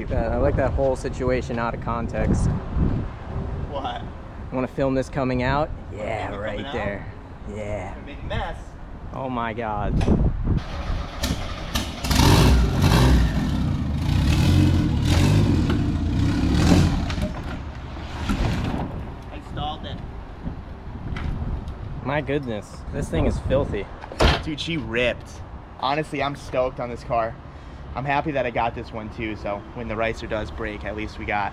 like that. I like that whole situation out of context. What? I want to film this coming out. Yeah, right there. Yeah. Make a mess. Oh my God. I stalled it. My goodness, this thing is filthy. Dude, she ripped. Honestly, I'm stoked on this car. I'm happy that I got this one too, so when the Ricer does break, at least we got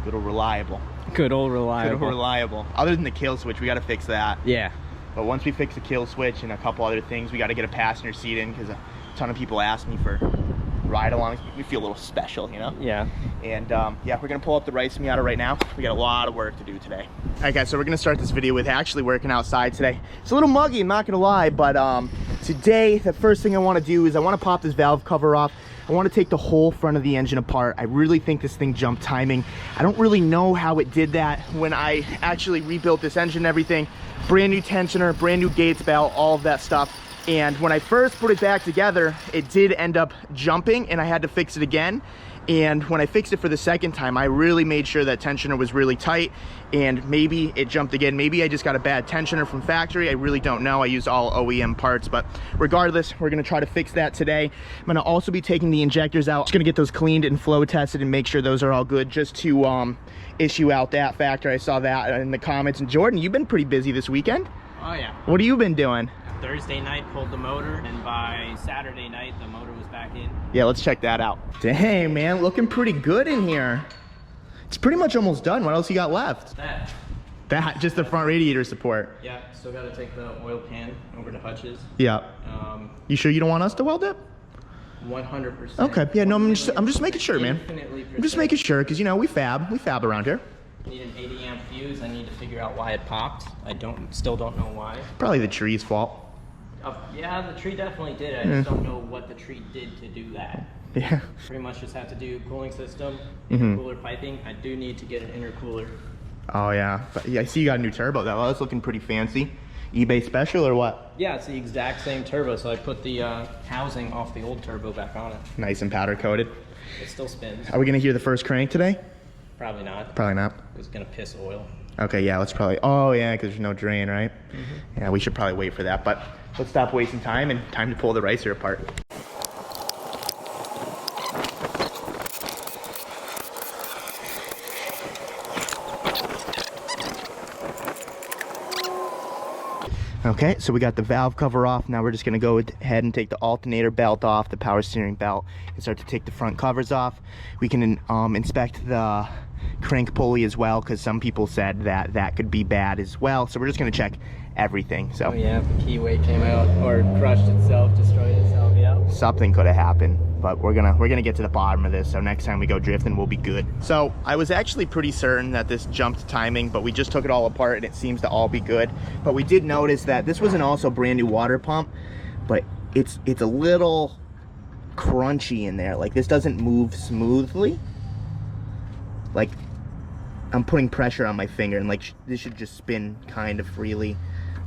good old reliable. Good old reliable. Good old reliable. Other than the kill switch, we got to fix that. Yeah. But once we fix the kill switch and a couple other things, we got to get a passenger seat in because a ton of people ask me for ride-alongs. We feel a little special, you know? Yeah. And yeah, we're gonna pull up the Ricermiata right now. We got a lot of work to do today. All right, guys, so we're gonna start this video with actually working outside today. It's a little muggy, I'm not gonna lie, but today, the first thing I wanna do is I wanna pop this valve cover off. I want to take the whole front of the engine apart. I really think this thing jumped timing. I don't really know how it did that when I actually rebuilt this engine and everything. Brand new tensioner, brand new Gates belt, all of that stuff. And when I first put it back together, it did end up jumping and I had to fix it again. And when I fixed it for the second time, I really made sure that tensioner was really tight, and maybe it jumped again. Maybe I just got a bad tensioner from factory. I really don't know. I used all OEM parts, but regardless, we're gonna try to fix that today. I'm gonna also be taking the injectors out. Just gonna get those cleaned and flow tested and make sure those are all good, just to issue out that factor. I saw that in the comments. And Jordan, you've been pretty busy this weekend. Oh yeah. What have you been doing? Thursday night pulled the motor, and by Saturday night the motor was back in. Yeah, let's check that out. Dang, man, looking pretty good in here. It's pretty much almost done. What else you got left? That, just the front radiator support. Yeah, still got to take the oil pan over to Hutch's. Yeah. You sure you don't want us to weld it? 100%. Okay, yeah, no, I'm just making sure, man. I'm just making sure, because, you know, we fab around here. Need an 80 amp fuse. I need to figure out why it popped. Still don't know why. Probably the tree's fault. Yeah, the tree definitely did. I just don't know what the tree did to do that. Yeah. Pretty much just have to do cooling system, cooler piping. I do need to get an intercooler. Oh yeah. But, yeah, I see you got a new turbo though. That's looking pretty fancy. eBay special or what? Yeah, it's the exact same turbo, so I put the housing off the old turbo back on it. Nice and powder coated. It still spins. Are we gonna hear the first crank today? Probably not. Probably not. It's gonna piss oil. Okay, yeah, let's probably, oh yeah, because there's no drain, right? Yeah, we should probably wait for that, but let's stop wasting time and time to pull the Ricer apart. Okay, so we got the valve cover off. Now we're just gonna go ahead and take the alternator belt off, the power steering belt, and start to take the front covers off. We can inspect the crank pulley as well, because some people said that that could be bad as well. So we're just gonna check everything. So oh yeah, the keyway came out or crushed itself, destroyed itself. Yeah. Something could have happened, but we're gonna get to the bottom of this. So next time we go drifting, we'll be good. So I was actually pretty certain that this jumped timing, but we just took it all apart and it seems to all be good. But we did notice that this was an also brand new water pump, but it's a little crunchy in there. Like this doesn't move smoothly. Like I'm putting pressure on my finger, and like this should just spin kind of freely.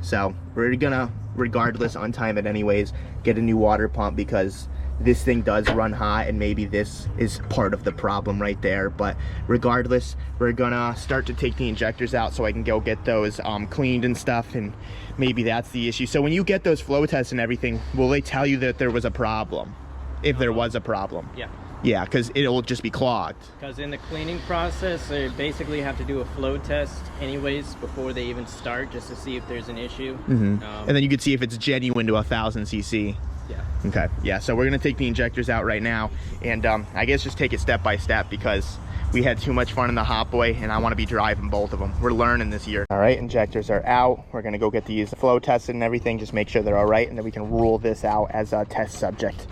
So we're gonna, regardless, untime it anyways, get a new water pump, because this thing does run hot, and maybe this is part of the problem right there. But regardless, we're gonna start to take the injectors out so I can go get those cleaned and stuff, and maybe that's the issue. So when you get those flow tests and everything, will they tell you that there was a problem, if there was a problem? Yeah. Yeah, because it'll just be clogged. Because in the cleaning process, they basically have to do a flow test anyways before they even start, just to see if there's an issue. And then you can see if it's genuine to 1000 cc. Yeah. Okay, yeah, so we're gonna take the injectors out right now, and I guess just take it step by step, because we had too much fun in the Hot Boy, and I wanna be driving both of them. We're learning this year. All right, injectors are out. We're gonna go get these flow tested and everything, just make sure they're all right, and then we can rule this out as a test subject.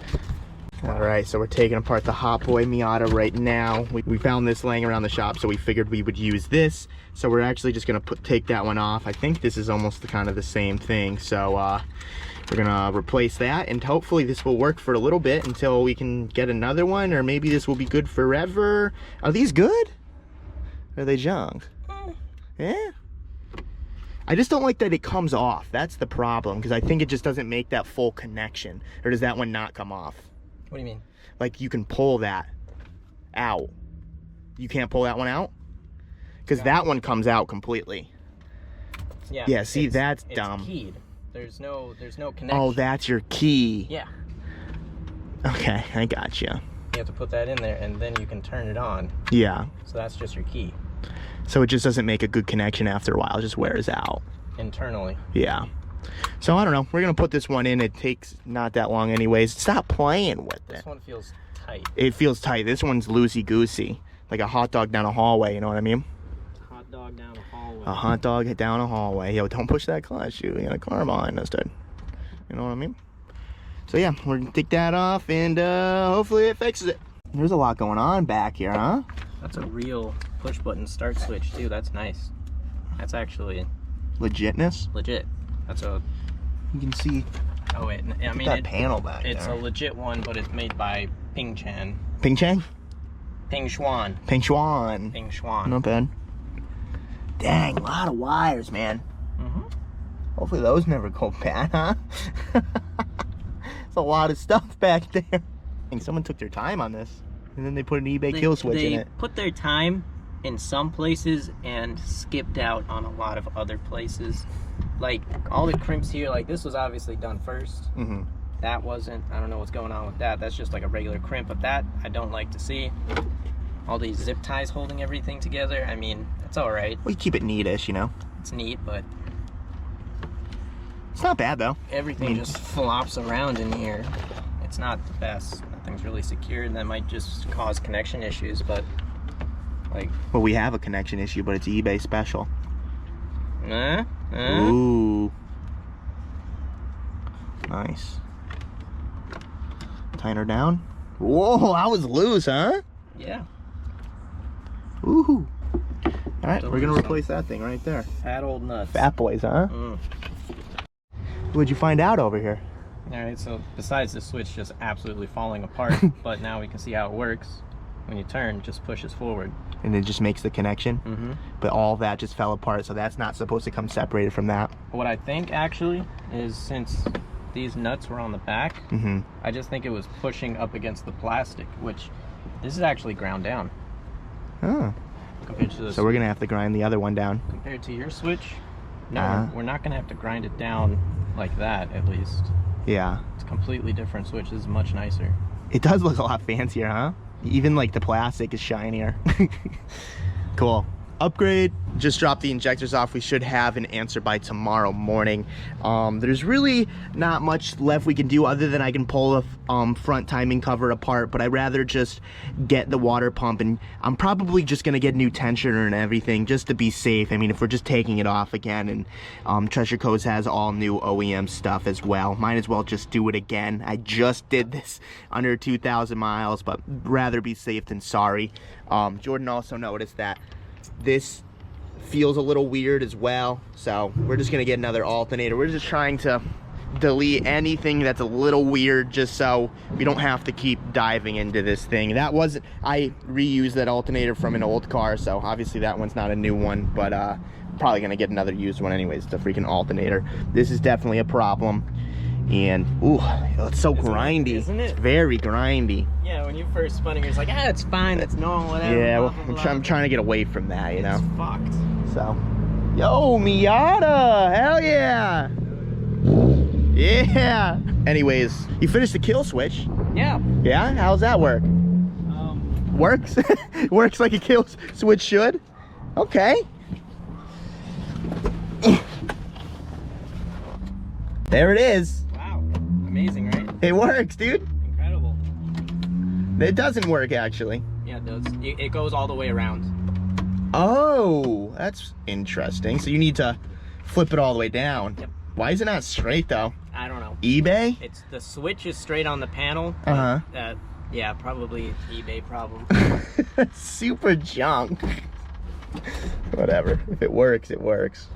All right, so we're taking apart the Hot Boy Miata right now. We found this laying around the shop, so we figured we would use this. So we're actually just gonna take that one off. I think this is almost kind of the same thing. So we're gonna replace that, and hopefully this will work for a little bit until we can get another one, or maybe this will be good forever. Are these good? Or are they junk? Yeah. I just don't like that it comes off. That's the problem, because I think it just doesn't make that full connection. Or does that one not come off? What do you mean? Like you can pull that out. You can't pull that one out? Because No. that one comes out completely. Yeah, see, that's dumb. It's keyed. There's no connection. Oh, that's your key. Yeah. Okay, I gotcha. You have to put that in there, and then you can turn it on. Yeah. So that's just your key. So it just doesn't make a good connection after a while. It just wears out. Internally. Yeah. So I don't know. We're going to put this one in. It takes not that long anyways. Stop playing with it. This one feels tight. It feels tight. This one's loosey-goosey. Like a hot dog down a hallway, you know what I mean? Hot dog down a hallway. A hot dog down a hallway. Yo, don't push that clutch. You got a car behind us, dude. You know what I mean? So yeah, we're going to take that off and hopefully it fixes it. There's a lot going on back here, huh? That's a real push button start switch too. That's nice. That's actually Legitness? legit. That's a. You can see Oh wait, I mean that panel back it's there. a legit one, but it's made by Ping Chan. Ping Chang? Ping Xuan. Ping Xuan. Ping Xuan. Not bad. Dang, a lot of wires, man. Mm-hmm. Hopefully those never go bad, huh? It's a lot of stuff back there. And someone took their time on this. And then they put an eBay kill switch in it. They put their time in some places and skipped out on a lot of other places. Like all the crimps here, like this was obviously done first. Mm-hmm. That wasn't. I don't know what's going on with that. That's just like a regular crimp, but that I don't like to see. All these zip ties holding everything together. I mean, that's all right. We keep it neatish, you know? It's neat, but It's not bad, though. everything just flops around in here. It's not the best. Nothing's really secured, and that might just cause connection issues, but like... Well, we have a connection issue, but it's eBay special. Ooh. Ooh. Nice. Tying her down. Whoa, I was loose, huh? Yeah. Ooh. All right, Don't we're gonna lose replace that thing right there. Fat old nuts. Fat boys, huh? Mm. What'd you find out over here? Alright, so besides the switch just absolutely falling apart, but now we can see how it works. When you turn, it just pushes forward. And it just makes the connection. Mm-hmm. But all that just fell apart, so that's not supposed to come separated from that. What I think actually is since these nuts were on the back, Mm-hmm. I just think it was pushing up against the plastic, which this is actually ground down Oh. compared to this. So we're gonna have to grind the other one down. Compared to your switch, no, we're not gonna have to grind it down like that. At least Yeah. it's a completely different switch. This is much nicer. It does look a lot fancier, huh? Even like the plastic is shinier. Cool. Upgrade. Just dropped the injectors off. We should have an answer by tomorrow morning. There's really not much left we can do other than I can pull the front timing cover apart, but I'd rather just get the water pump, and I'm probably just gonna get new tensioner and everything just to be safe. I mean, if we're just taking it off again, and Treasure Coast has all new OEM stuff as well, might as well just do it again. I just did this under 2,000 miles, but rather be safe than sorry. Jordan also noticed that this feels a little weird as well, so we're just gonna get another alternator. We're just trying to delete anything that's a little weird just so we don't have to keep diving into this thing. That wasn't, I reused that alternator from an old car, so obviously that one's not a new one, but probably gonna get another used one anyways. It's a freaking alternator. This is definitely a problem. And ooh, it's so grindy. Isn't it? It's very grindy. Yeah, when you first spun it, you're just like, it's fine, that's normal, whatever. Yeah, blah, well, blah, blah. I'm trying to get away from that, you know. It's fucked. So, yo, Miata, hell yeah. Yeah. Anyways, you finished the kill switch. Yeah. Yeah, how's that work? Works? Works like a kill switch should? Okay. There it is. Wow. Amazing, right? It works, dude. Incredible. It doesn't work, actually. Yeah, it does. It goes all the way around. Oh, that's interesting. So you need to flip it all the way down. Yep. Why is it not straight, though? I don't know. eBay? It's the switch is straight on the panel. Uh-huh. Yeah, probably eBay problem. Super junk. Whatever. If it works, it works.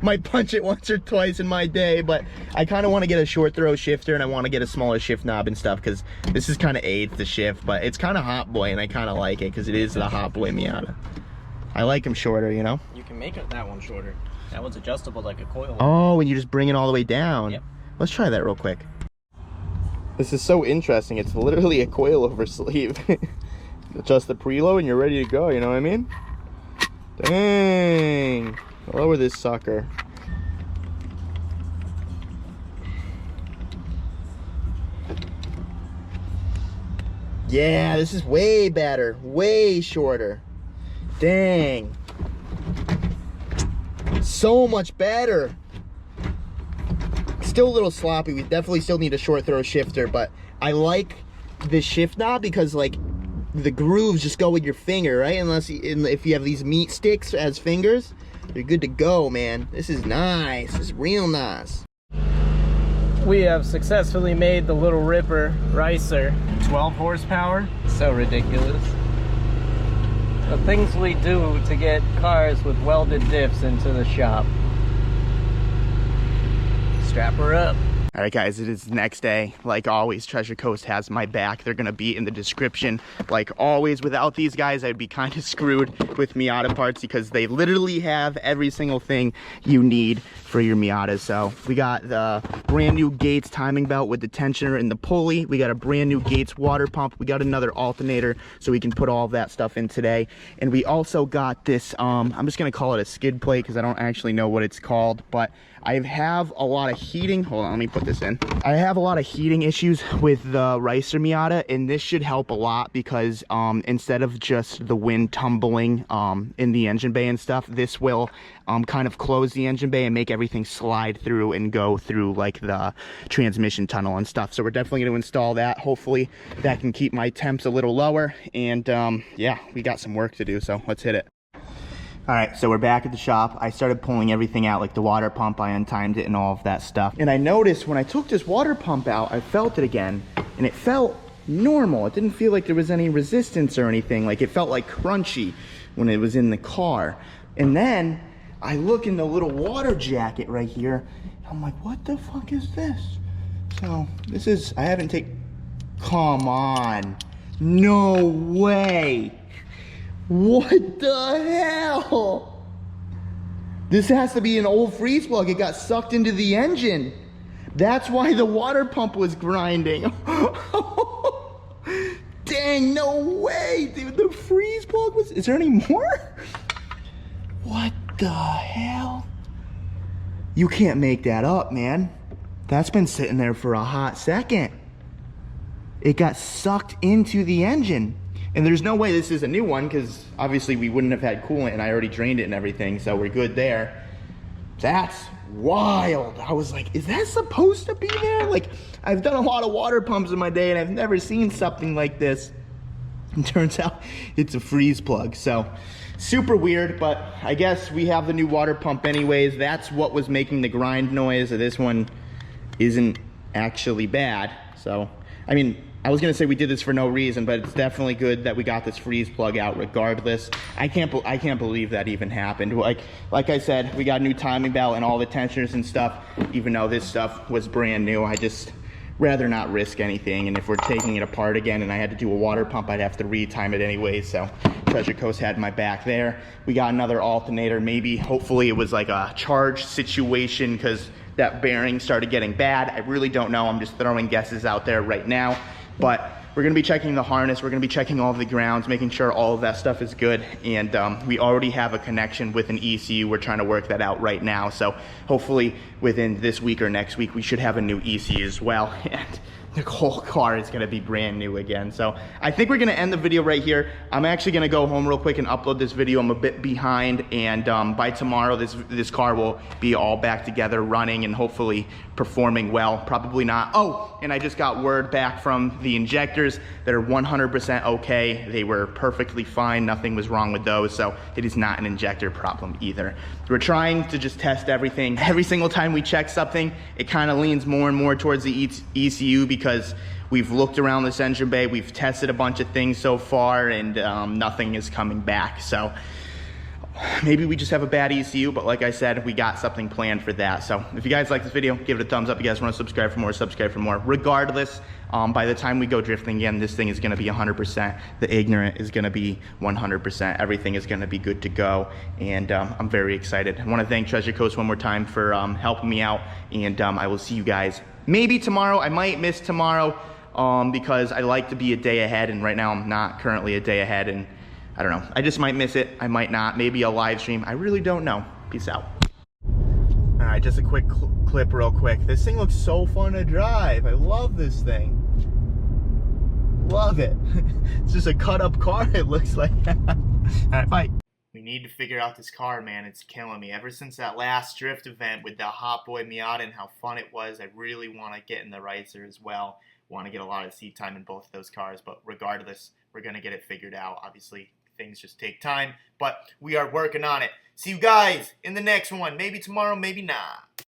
Might punch it once or twice in my day, but I kind of want to get a short throw shifter, and I want to get a smaller shift knob and stuff, because this is kind of aids the shift, but it's kind of hot boy, and I kind of like it because it is the hot boy Miata. I like them shorter, you know? You can make that one shorter. That one's adjustable like a coil. Oh, and you just bring it all the way down. Yep. Let's try that real quick. This is so interesting. It's literally a coilover sleeve. Adjust the preload and you're ready to go, you know what I mean? Dang. Lower this sucker. Yeah, this is way better, way shorter. Dang. So much better. Still a little sloppy. We definitely still need a short throw shifter, but I like this shift knob because like the grooves just go with your finger, right? If you have these meat sticks as fingers, you're good to go, man. This is nice. This is real nice. We have successfully made the Little Ripper Ricer. 12 horsepower. So ridiculous. The things we do to get cars with welded diffs into the shop. Strap her up. All right, guys, it is the next day. Like always, Treasure Coast has my back. They're gonna be in the description. Like always, without these guys, I'd be kind of screwed with Miata parts because they literally have every single thing you need for your Miata. So we got the brand new Gates timing belt with the tensioner and the pulley. We got a brand new Gates water pump. We got another alternator so we can put all of that stuff in today. And we also got this, I'm just gonna call it a skid plate because I don't actually know what it's called, but I have a lot of heating. Hold on, let me put this in. I have a lot of heating issues with the Ricermiata, and this should help a lot because instead of just the wind tumbling in the engine bay and stuff, this will kind of close the engine bay and make everything slide through and go through like the transmission tunnel and stuff. So we're definitely going to install that. Hopefully that can keep my temps a little lower. And yeah, we got some work to do, so let's hit it. All right, so we're back at the shop. I started pulling everything out, like the water pump, I untimed it and all of that stuff. And I noticed when I took this water pump out, I felt it again, and it felt normal. It didn't feel like there was any resistance or anything. Like it felt like crunchy when it was in the car. And then I look in the little water jacket right here. I'm like, what the fuck is this? So this is, I haven't taken, come on. No way. What the hell? This has to be an old freeze plug. It got sucked into the engine. That's why the water pump was grinding. Dang, no way, dude. The freeze plug was, is there any more? What the hell? You can't make that up, man. That's been sitting there for a hot second. It got sucked into the engine. And there's no way this is a new one because obviously we wouldn't have had coolant and I already drained it and everything, so we're good there. That's wild. I was like, is that supposed to be there? Like, I've done a lot of water pumps in my day and I've never seen something like this. And turns out it's a freeze plug. So super weird, but I guess we have the new water pump anyways. That's what was making the grind noise. This one isn't actually bad. So, I mean, I was gonna say we did this for no reason, but it's definitely good that we got this freeze plug out regardless. I can't believe that even happened. Like I said, we got a new timing belt and all the tensioners and stuff, even though this stuff was brand new. I just rather not risk anything. And if we're taking it apart again and I had to do a water pump, I'd have to retime it anyway. So Treasure Coast had my back there. We got another alternator. Maybe, hopefully it was like a charge situation because that bearing started getting bad. I really don't know. I'm just throwing guesses out there right now. But we're gonna be checking the harness, we're gonna be checking all of the grounds, making sure all of that stuff is good. And we already have a connection with an ECU. We're trying to work that out right now. So hopefully within this week or next week, we should have a new ECU as well. And the whole car is gonna be brand new again. So I think we're gonna end the video right here. I'm actually gonna go home real quick and upload this video. I'm a bit behind, and by tomorrow, this car will be all back together, running and hopefully performing well. Probably not. Oh, and I just got word back from the injectors that are 100% okay. They were perfectly fine. Nothing was wrong with those. So it is not an injector problem either. We're trying to just test everything. Every single time we check something, it kind of leans more and more towards the ECU because we've looked around this engine bay, we've tested a bunch of things so far, and nothing is coming back. So maybe we just have a bad ECU, but like I said, we got something planned for that. So if you guys like this video, give it a thumbs up. If you guys want to subscribe for more, subscribe for more. Regardless, by the time we go drifting again, this thing is going to be 100%. The ignorant is going to be 100%. Everything is going to be good to go, and I'm very excited. I want to thank Treasure Coast one more time for helping me out, and I will see you guys maybe tomorrow. I might miss tomorrow. because I like to be a day ahead, and right now I'm not currently a day ahead, and I don't know. I just might miss it. I might not. Maybe a live stream. I really don't know. Peace out. All right, just a quick clip real quick. This thing looks so fun to drive. I love this thing. Love it. It's just a cut up car, it looks like. All right, bye. We need to figure out this car, man. It's killing me. Ever since that last drift event with the Hot Boy Miata and how fun it was, I really want to get in the Ricer as well. Want to get a lot of seat time in both of those cars, but regardless, we're going to get it figured out. Obviously, things just take time, but we are working on it. See you guys in the next one. Maybe tomorrow, maybe not.